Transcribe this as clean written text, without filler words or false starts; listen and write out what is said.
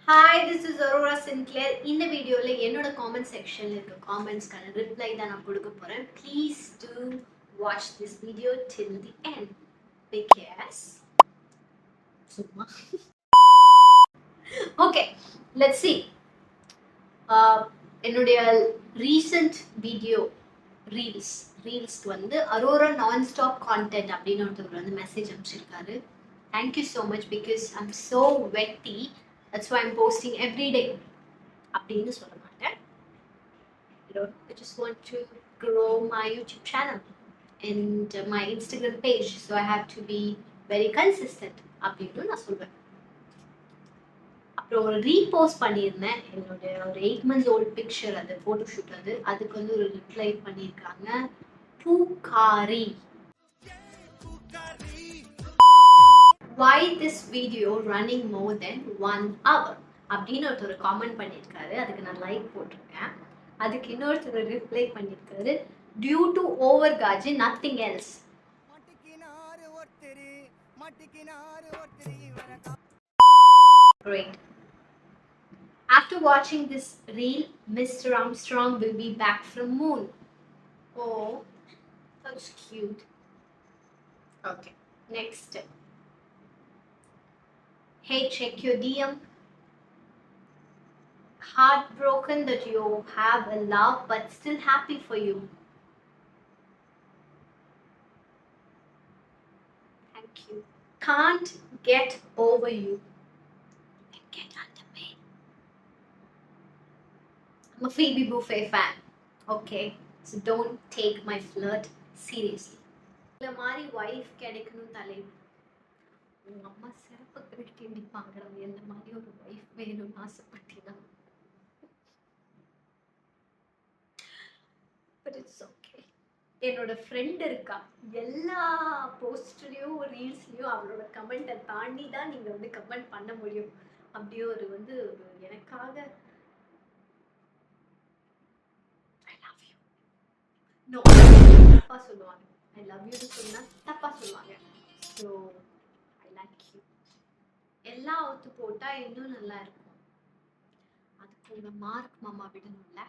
Hi, this is Aurora Sinclair. In the video, என்னோட comment section இருக்க comments கான reply தான் நான் கொடுக்க போறேன். Please do watch this video till the end because சும்மா okay, let's see. என்னுடைய recent video ரீல்ஸ்க்கு வந்து அரோரா நான்-ஸ்டாப் கான்டென்ட் அப்படின்னு ஒருத்தர் வந்து message அனுப்பிச்சிருக்காரு. Thank you so much because I'm so wetty. That's why I'm posting every day. அப்படின்னு சொல்ல மாட்டேன். I just want to grow my YouTube channel and my Instagram page, so I have to be very consistent அப்படின்னு நான் சொல்வேன். அப்புறம் ஒரு repost பண்ணியிருந்தேன் என்னோட ஒரு 8 months old picture, அது ஃபோட்டோஷூட் அதுக்கு வந்து ஒரு ரிப்ளை பண்ணியிருக்காங்க. பூக்காரி, why this video running more than 1 hour அப்படின்னு ஒருத்தர் காமெண்ட் பண்ணியிருக்காரு. அதுக்கு நான் லைக் போட்டிருக்கேன். அதுக்கு இன்னொருத்தர் ரிப்ளை பண்ணியிருக்காரு, due to overcharge, nothing else. Great. After watching this reel, Mr. Armstrong will be back from moon. Oh, that's cute. Okay, next. Hey, check your DM. Heartbroken that you have a love but still happy for you. Thank you. Can't get over you. Then get under me. I'm a Phoebe Buffay fan. Okay, so don't take my flirt seriously. இந்த மாதிரி wife கிடைக்கணும் தலைவர். உங்க அம்மா சிறப்பு கட்டி அடிப்பாங்க. எந்த மாதிரி ஒரு வைஃப் வேணும்னு ஆசைப்பட்டீங்கன்னா. But it's okay. என்னோட ஃப்ரெண்ட் இருக்கா, எல்லா போஸ்ட்லயும் ரீல்ஸ்லயும் அவளோட கமெண்ட்டை தாண்டி தான் நீங்க வந்து கமெண்ட் பண்ண முடியும். அப்படியே ஒரு வந்து எனக்காக I love you. No, தப்பா சொல்லுவாங்க. I love you னு சொன்னா தப்பா சொல்லுவாங்க. So I like you. எல்லாம் ஒத்து போட்டா இன்னும் நல்லா இருக்கும். அதுக்கு உங்க மார்க் மாமா விடணும்ல.